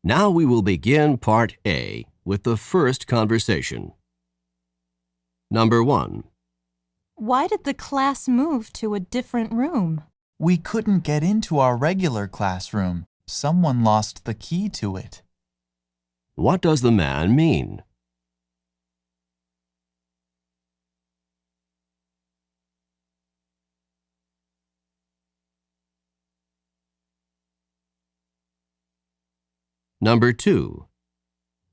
Now we will begin Part A with the first conversation. Number 1. Why did the class move to a different room? We couldn't get into our regular classroom. Someone lost the key to it. What does the man mean? Number 2.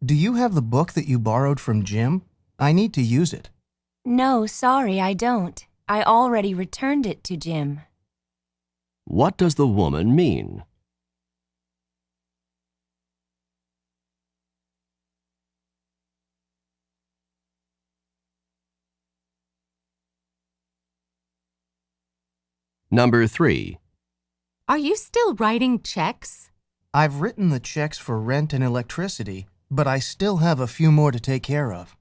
Do you have the book that you borrowed from Jim? I need to use it. No, sorry, I don't. I already returned it to Jim. What does the woman mean? Number 3. Are you still writing checks? I've written the checks for rent and electricity, but I still have a few more to take care of.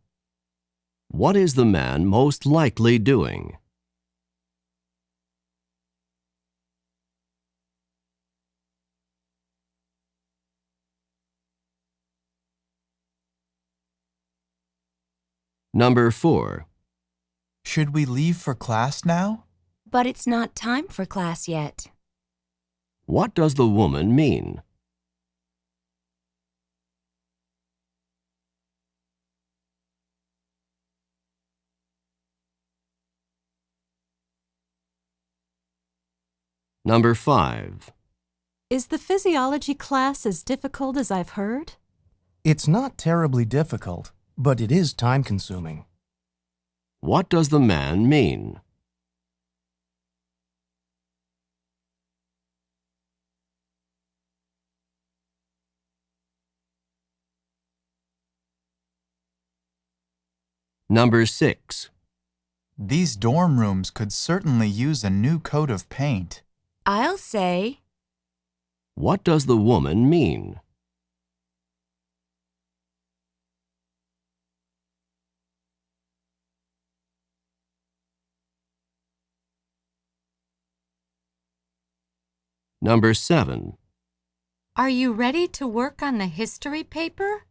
What is the man most likely doing? Number 4. Should we leave for class now? But it's not time for class yet. What does the woman mean? Number 5. Is the physiology class as difficult as I've heard? It's not terribly difficult, but it is time-consuming. What does the man mean? Number 6. These dorm rooms could certainly use a new coat of paint. I'll say, What does the woman mean? Number 7. Are you ready to work on the history paper?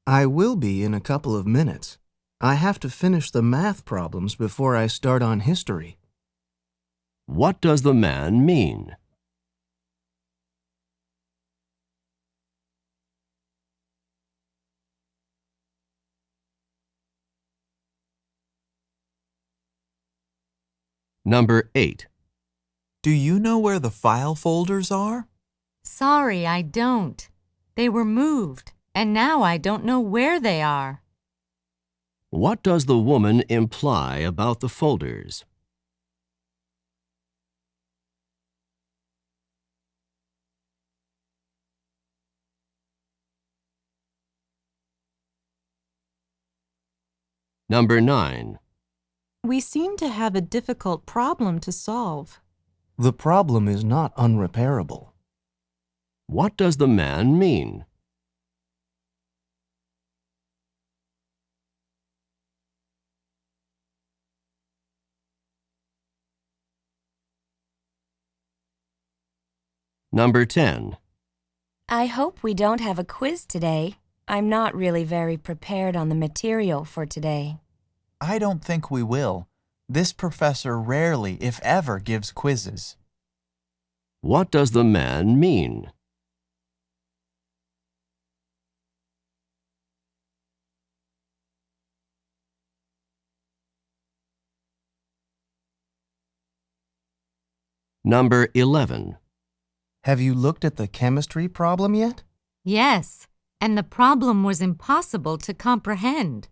I will be in a couple of minutes. I have to finish the math problems before I start on history. What does the man mean? Number 8. Do you know where the file folders are? Sorry, I don't. They were moved, and now I don't know where they are. What does the woman imply about the folders? Number 9. We seem to have a difficult problem to solve. The problem is not unrepairable. What does the man mean? Number 10. I hope we don't have a quiz today. I'm not really very prepared on the material for today. I don't think we will. This professor rarely, if ever, gives quizzes. What does the man mean? Number 11. Have you looked at the chemistry problem yet? Yes, and the problem was impossible to comprehend.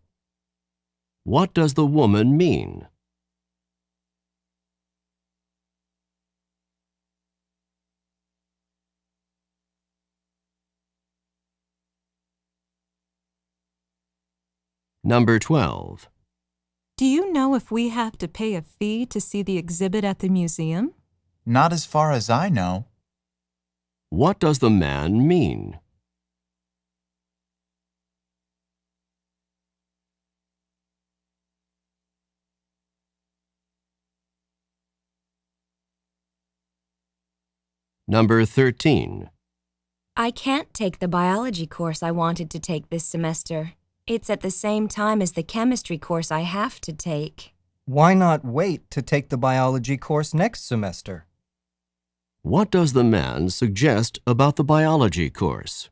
What does the woman mean? Number 12. Do you know if we have to pay a fee to see the exhibit at the museum? Not as far as I know. What does the man mean? Number 13. I can't take the biology course I wanted to take this semester. It's at the same time as the chemistry course I have to take. Why not wait to take the biology course next semester? What does the man suggest about the biology course?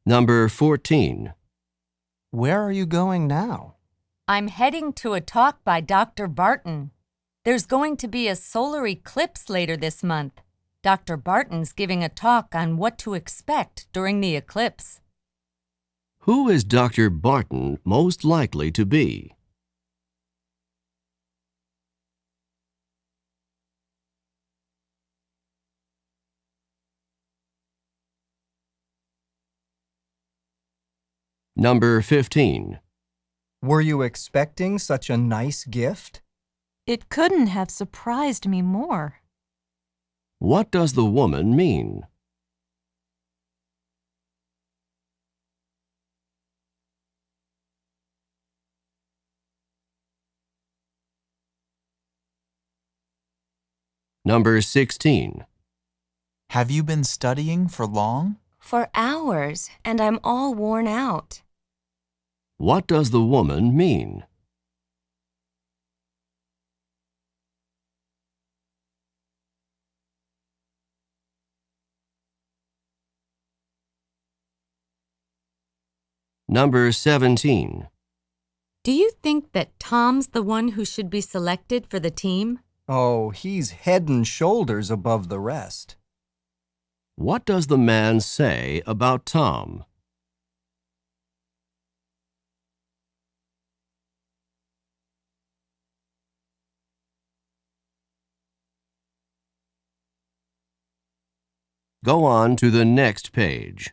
Number 14. Where are you going now? I'm heading to a talk by Dr. Barton. There's going to be a solar eclipse later this month. Dr. Barton's giving a talk on what to expect during the eclipse. Who is Dr. Barton most likely to be? Number 15. Were you expecting such a nice gift? It couldn't have surprised me more. What does the woman mean? Number 16. Have you been studying for long? For hours, and I'm all worn out. What does the woman mean? Number 17. Do you think that Tom's the one who should be selected for the team? Oh, he's head and shoulders above the rest. What does the man say about Tom? Go on to the next page.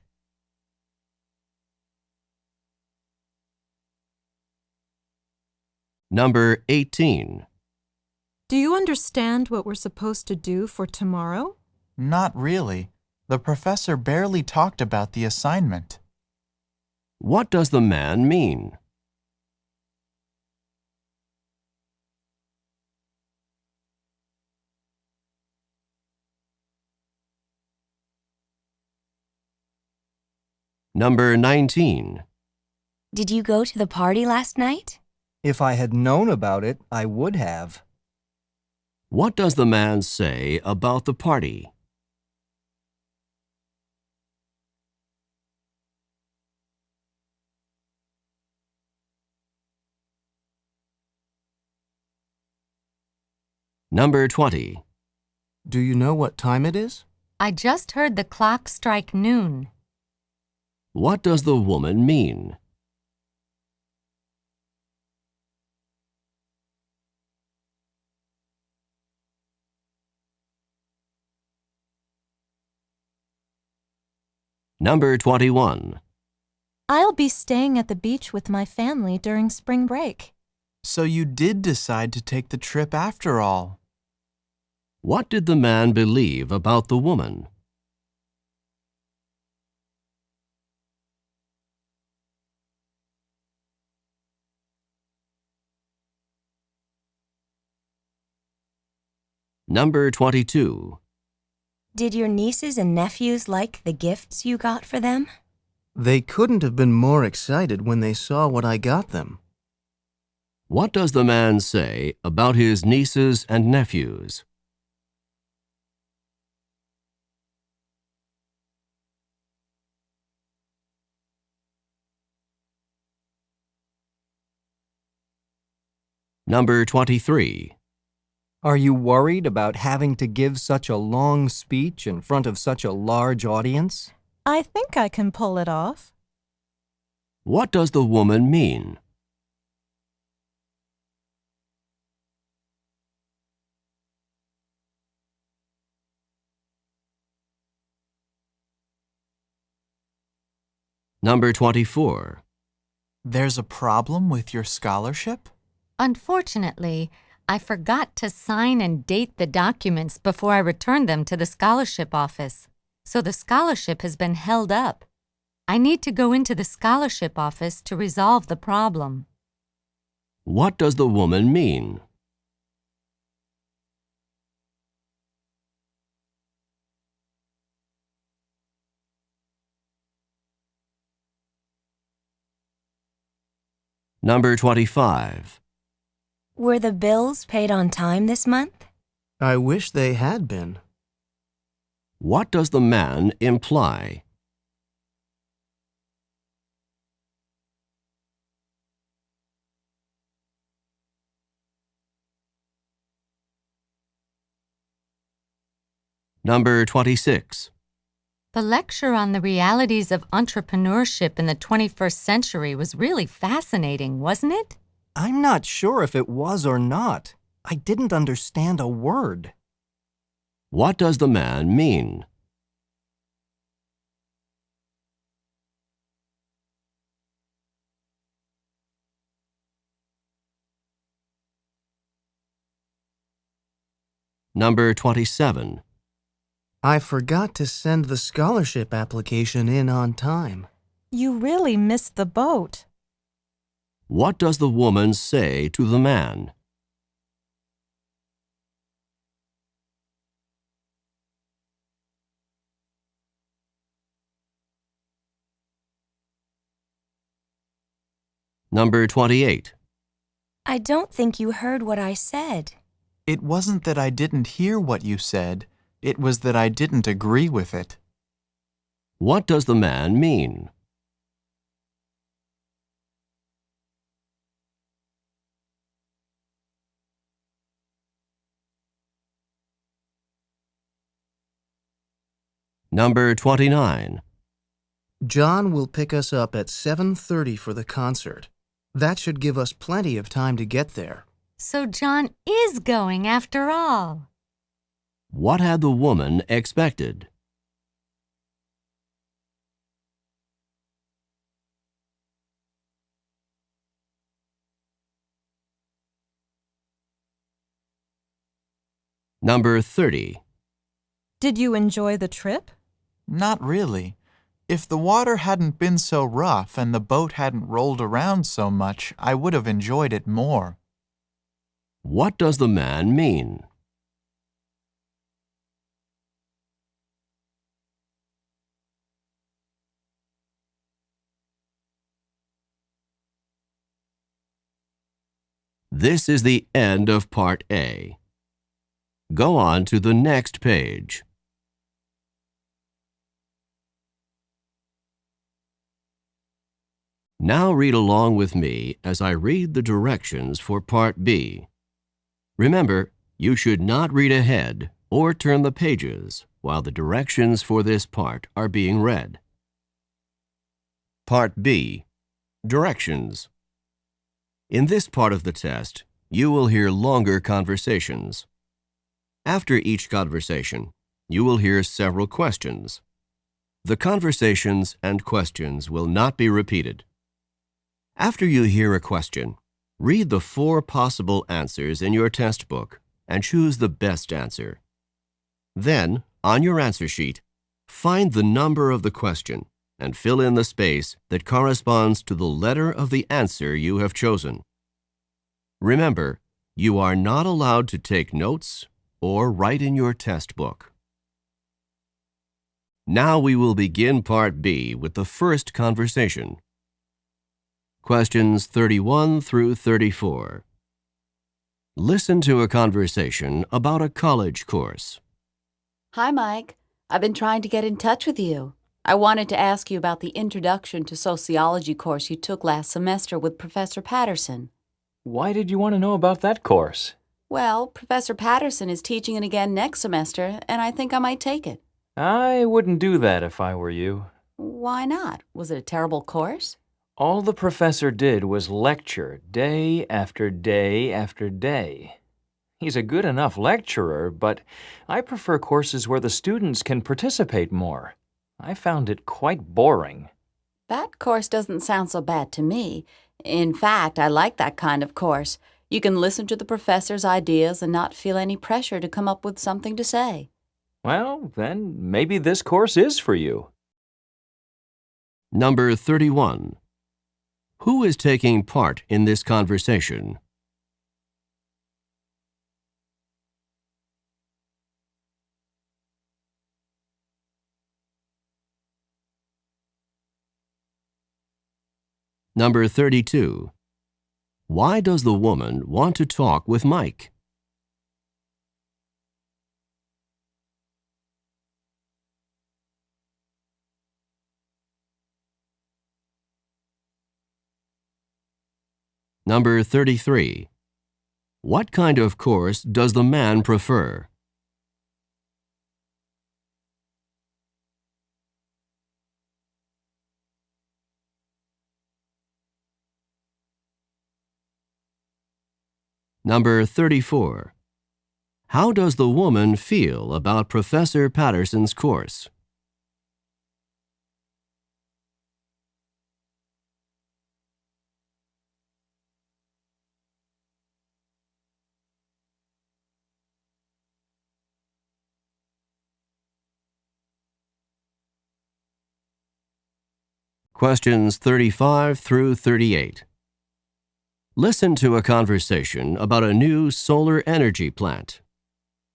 Number 18. Do you understand what we're supposed to do for tomorrow? Not really. The professor barely talked about the assignment. What does the man mean? Number 19. Did you go to the party last night? If I had known about it, I would have. What does the man say about the party? Number 20. Do you know what time it is? I just heard the clock strike noon. What does the woman mean? Number 21. I'll be staying at the beach with my family during spring break. So you did decide to take the trip after all. What did the man believe about the woman? Number 22. Did your nieces and nephews like the gifts you got for them? They couldn't have been more excited when they saw what I got them. What does the man say about his nieces and nephews? Number 23. Are you worried about having to give such a long speech in front of such a large audience? I think I can pull it off. What does the woman mean? Number 24. There's a problem with your scholarship? Unfortunately, I forgot to sign and date the documents before I returned them to the scholarship office, so the scholarship has been held up. I need to go into the scholarship office to resolve the problem. What does the woman mean? Number 25. Were the bills paid on time this month? I wish they had been. What does the man imply? Number 26. The lecture on the realities of entrepreneurship in the 21st century was really fascinating, wasn't it? I'm not sure if it was or not. I didn't understand a word. What does the man mean? Number 27. I forgot to send the scholarship application in on time. You really missed the boat. What does the woman say to the man? Number 28. I don't think you heard what I said. It wasn't that I didn't hear what you said. It was that I didn't agree with it. What does the man mean? Number 29. John will pick us up at 7:30 for the concert. That should give us plenty of time to get there. So John is going after all. What had the woman expected? Number 30. Did you enjoy the trip? Not really. If the water hadn't been so rough and the boat hadn't rolled around so much, I would have enjoyed it more. What does the man mean? This is the end of Part A. Go on to the next page. Now read along with me as I read the directions for Part B. Remember, you should not read ahead or turn the pages while the directions for this part are being read. Part B. Directions. In this part of the test, you will hear longer conversations. After each conversation, you will hear several questions. The conversations and questions will not be repeated. After you hear a question, read the 4 possible answers in your test book and choose the best answer. Then, on your answer sheet, find the number of the question and fill in the space that corresponds to the letter of the answer you have chosen. Remember, you are not allowed to take notes or write in your test book. Now we will begin Part B with the first conversation. Questions 31 through 34. Listen to a conversation about a college course. Hi, Mike. I've been trying to get in touch with you. I wanted to ask you about the Introduction to Sociology course you took last semester with Professor Patterson. Why did you want to know about that course? Well, Professor Patterson is teaching it again next semester, and I think I might take it. I wouldn't do that if I were you. Why not? Was it a terrible course? All the professor did was lecture day after day after day. He's a good enough lecturer, but I prefer courses where the students can participate more. I found it quite boring. That course doesn't sound so bad to me. In fact, I like that kind of course. You can listen to the professor's ideas and not feel any pressure to come up with something to say. Well, then maybe this course is for you. Number 31. Who is taking part in this conversation? Number 32. Why does the woman want to talk with Mike? Number 33. What kind of course does the man prefer? Number 34. How does the woman feel about Professor Patterson's course? Questions 35 through 38. Listen to a conversation about a new solar energy plant.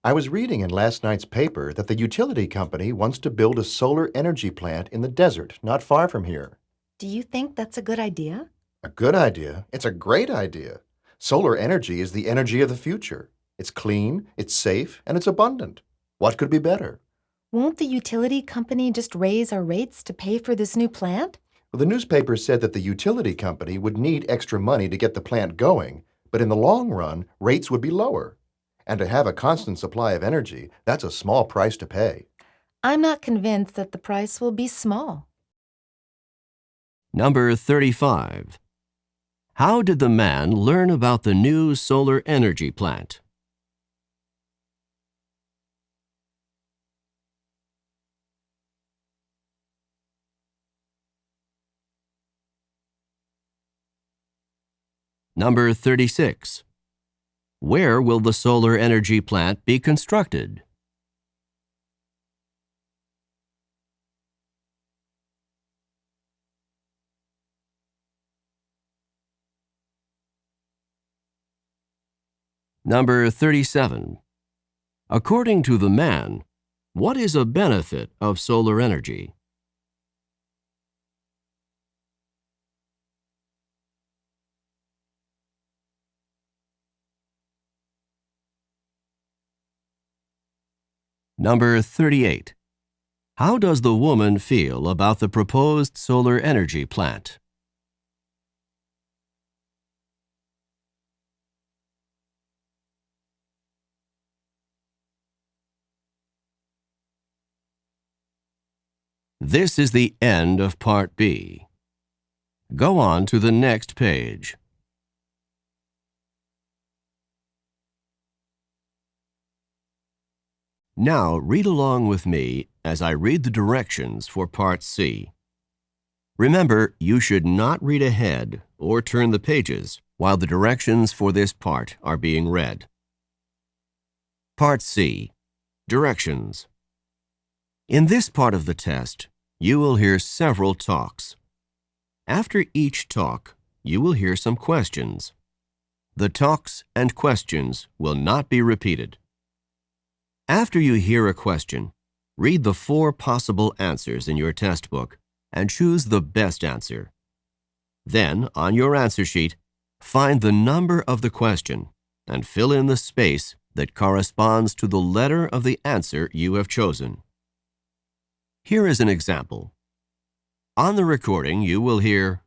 I was reading in last night's paper that the utility company wants to build a solar energy plant in the desert not far from here. Do you think that's a good idea? A good idea? It's a great idea. Solar energy is the energy of the future. It's clean, it's safe, and it's abundant. What could be better? Won't the utility company just raise our rates to pay for this new plant? Well, the newspaper said that the utility company would need extra money to get the plant going, but in the long run, rates would be lower. And to have a constant supply of energy, that's a small price to pay. I'm not convinced that the price will be small. Number 35. How did the man learn about the new solar energy plant? Number 36. Where will the solar energy plant be constructed? Number 37. According to the man, what is a benefit of solar energy? Number 38. How does the woman feel about the proposed solar energy plant? This is the end of Part B. Go on to the next page. Now read along with me as I read the directions for Part C. Remember, you should not read ahead or turn the pages while the directions for this part are being read. Part C. Directions. In this part of the test, you will hear several talks. After each talk, you will hear some questions. The talks and questions will not be repeated. After you hear a question, read the 4 possible answers in your test book and choose the best answer. Then, on your answer sheet, find the number of the question and fill in the space that corresponds to the letter of the answer you have chosen. Here is an example. On the recording, you will hear,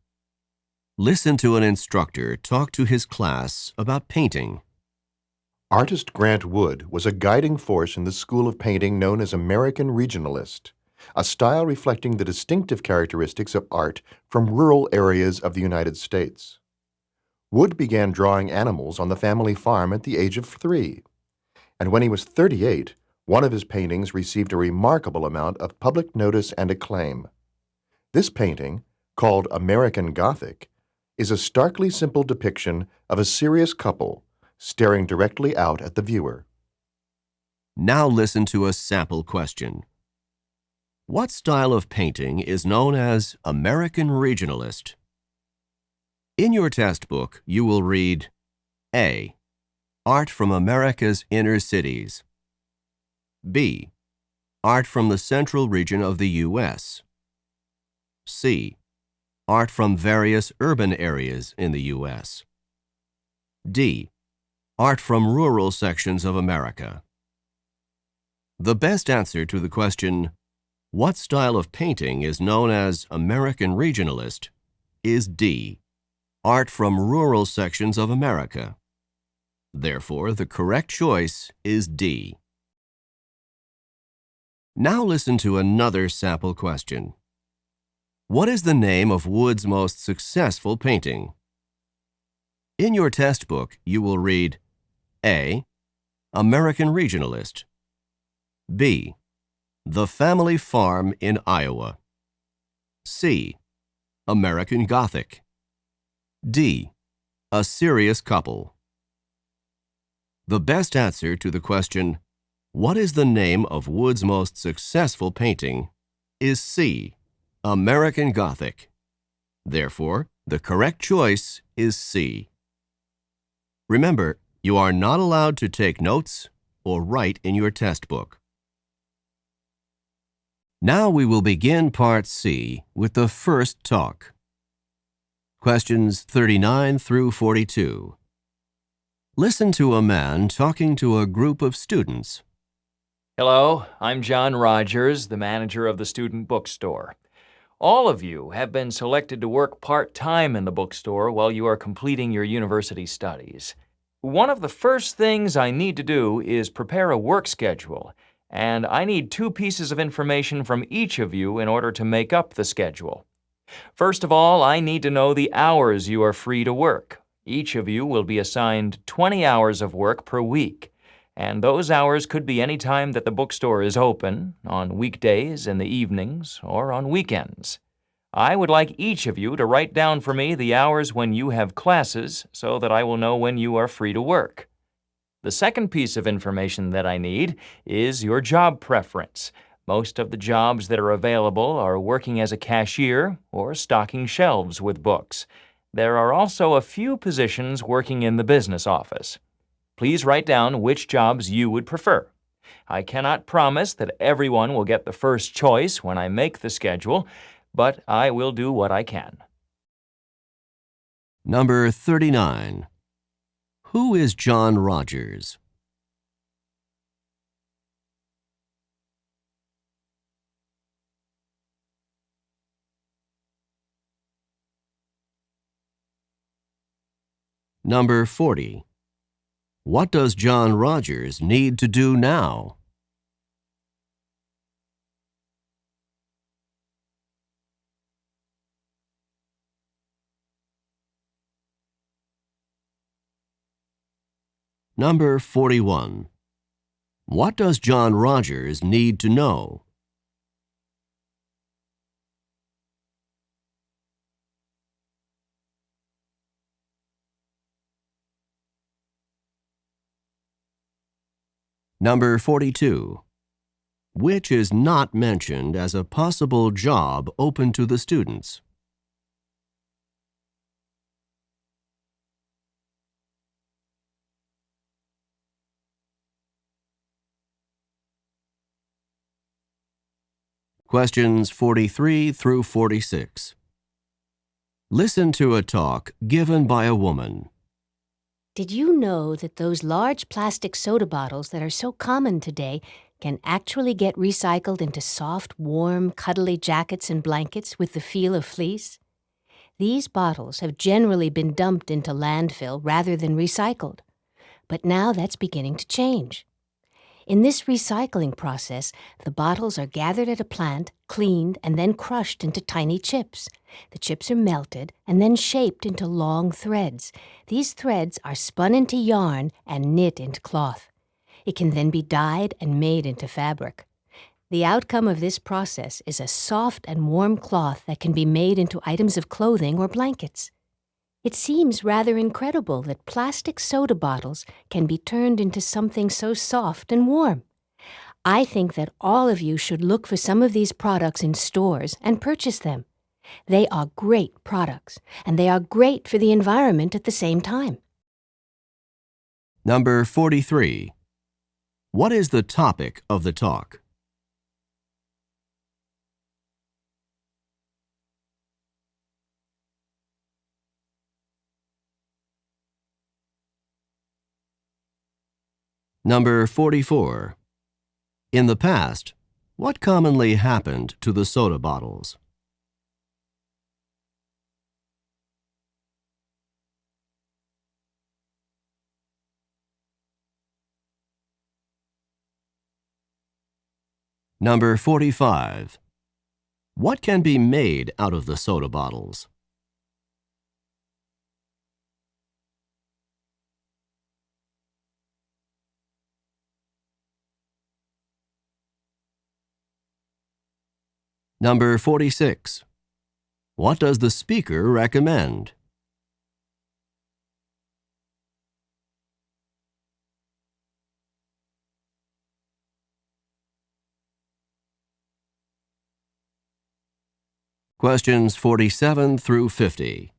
"Listen to an instructor talk to his class about painting." Artist Grant Wood was a guiding force in the school of painting known as American Regionalist, a style reflecting the distinctive characteristics of art from rural areas of the United States. Wood began drawing animals on the family farm at the age of 3, and when he was 38, one of his paintings received a remarkable amount of public notice and acclaim. This painting, called American Gothic, is a starkly simple depiction of a serious couple staring directly out at the viewer. Now listen to a sample question. What style of painting is known as American Regionalist? In your test book, you will read A. Art from America's inner cities. B. Art from the central region of the U.S. C. Art from various urban areas in the U.S. D. Art from rural sections of America. The best answer to the question, what style of painting is known as American Regionalist, is D. Art from rural sections of America. Therefore, the correct choice is D. Now listen to another sample question. What is the name of Wood's most successful painting? In your test book, you will read A. American Regionalist. B. The Family Farm in Iowa. C. American Gothic. D. A Serious Couple. The best answer to the question, what is the name of Wood's most successful painting, is C. American Gothic. Therefore, the correct choice is C. Remember, you are not allowed to take notes or write in your test book. Now we will begin Part C with the first talk. Questions 39 through 42. Listen to a man talking to a group of students. Hello, I'm John Rogers, the manager of the student bookstore. All of you have been selected to work part-time in the bookstore while you are completing your university studies. One of the first things I need to do is prepare a work schedule, and I need 2 pieces of information from each of you in order to make up the schedule. First of all, I need to know the hours you are free to work. Each of you will be assigned 20 hours of work per week, and those hours could be any time that the bookstore is open, on weekdays, in the evenings, or on weekends. I would like each of you to write down for me the hours when you have classes so that I will know when you are free to work. The second piece of information that I need is your job preference. Most of the jobs that are available are working as a cashier or stocking shelves with books. There are also a few positions working in the business office. Please write down which jobs you would prefer. I cannot promise that everyone will get the first choice when I make the schedule, but I will do what I can. Number 39. Who is John Rogers? Number 40. What does John Rogers need to do now? Number 41. What does John Rogers need to know? Number 42. Which is not mentioned as a possible job open to the students? Questions 43 through 46. Listen to a talk given by a woman. Did you know that those large plastic soda bottles that are so common today can actually get recycled into soft, warm, cuddly jackets and blankets with the feel of fleece? These bottles have generally been dumped into landfill rather than recycled, but now that's beginning to change. In this recycling process, the bottles are gathered at a plant, cleaned, and then crushed into tiny chips. The chips are melted and then shaped into long threads. These threads are spun into yarn and knit into cloth. It can then be dyed and made into fabric. The outcome of this process is a soft and warm cloth that can be made into items of clothing or blankets. It seems rather incredible that plastic soda bottles can be turned into something so soft and warm. I think that all of you should look for some of these products in stores and purchase them. They are great products, and they are great for the environment at the same time. Number 43. What is the topic of the talk? Number 44. In the past, what commonly happened to the soda bottles? Number 45. What can be made out of the soda bottles? Number 46. What does the speaker recommend? Questions 47 through 50.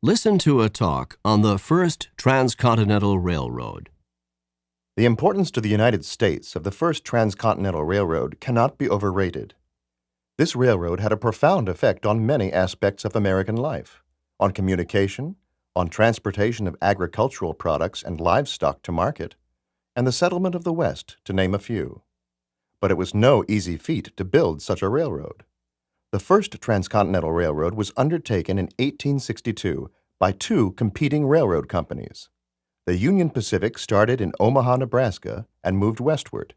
Listen to a talk on the first Transcontinental Railroad. The importance to the United States of the first Transcontinental Railroad cannot be overrated. This railroad had a profound effect on many aspects of American life, on communication, on transportation of agricultural products and livestock to market, and the settlement of the West, to name a few. But it was no easy feat to build such a railroad. The first Transcontinental Railroad was undertaken in 1862 by two competing railroad companies. The Union Pacific started in Omaha, Nebraska, and moved westward.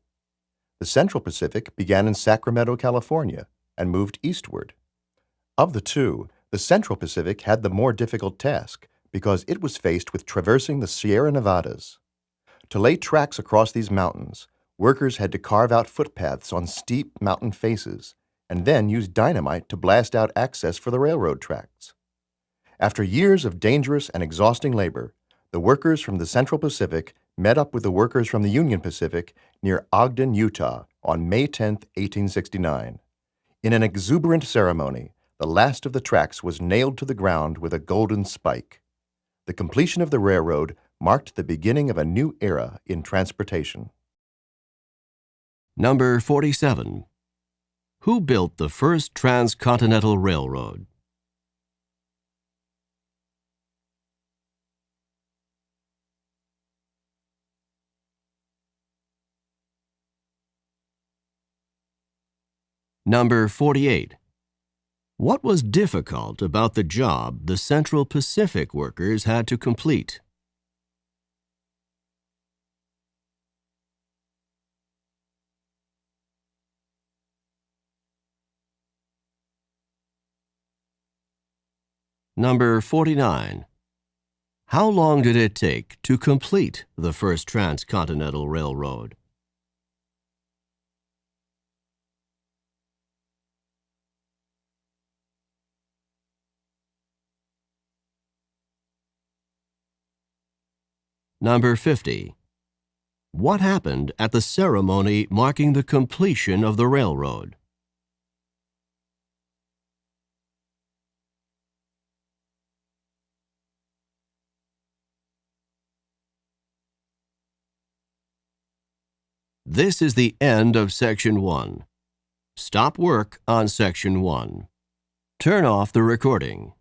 The Central Pacific began in Sacramento, California, and moved eastward. Of the two, the Central Pacific had the more difficult task because it was faced with traversing the Sierra Nevadas. To lay tracks across these mountains, workers had to carve out footpaths on steep mountain faces and then use dynamite to blast out access for the railroad tracks. After years of dangerous and exhausting labor, the workers from the Central Pacific met up with the workers from the Union Pacific near Ogden, Utah on May 10, 1869. In an exuberant ceremony, the last of the tracks was nailed to the ground with a golden spike. The completion of the railroad marked the beginning of a new era in transportation. Number 47. Who built the first Transcontinental Railroad? Number 48. What was difficult about the job the Central Pacific workers had to complete? Number 49. How long did it take to complete the first Transcontinental Railroad? Number 50. What happened at the ceremony marking the completion of the railroad? This is the end of Section 1. Stop work on Section 1. Turn off the recording.